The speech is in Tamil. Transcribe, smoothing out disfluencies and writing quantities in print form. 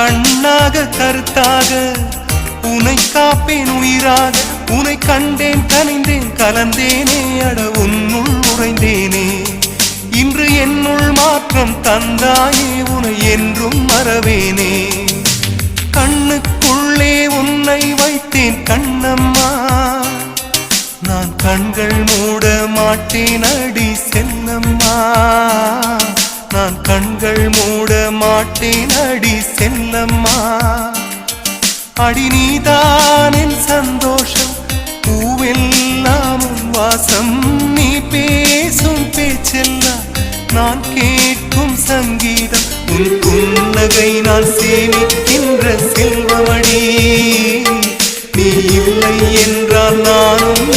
கண்ணாக கருத்தாக உனை காப்பேன் உயிராக உனை கண்டேன் கனிந்தேன் கலந்தேனே அட உன்னுள் உறைந்தேனே இன்று என்னுள் மாற்றம் தந்தாயே உனை என்றும் மறவேனே கண்ணுக்குள்ளே உன்னை வைத்தேன் கண்ணம்மா நான் கண்கள் மூட மாட்டேன் அடி செல்லம்மா நான் கண்கள் மூட மாட்டேன் அடி செல்லம்மா அடி நீதான் என் சந்தோஷம் பூவெல்லாம் உன் வாசம் நீ பேசும் பேச்செல்லாம் நான் கேட்கும் சங்கீதம் உன் புன்னகை நான் சேமிக்கின்ற செல்வமடி நீ இல்லை என்றால் நானும்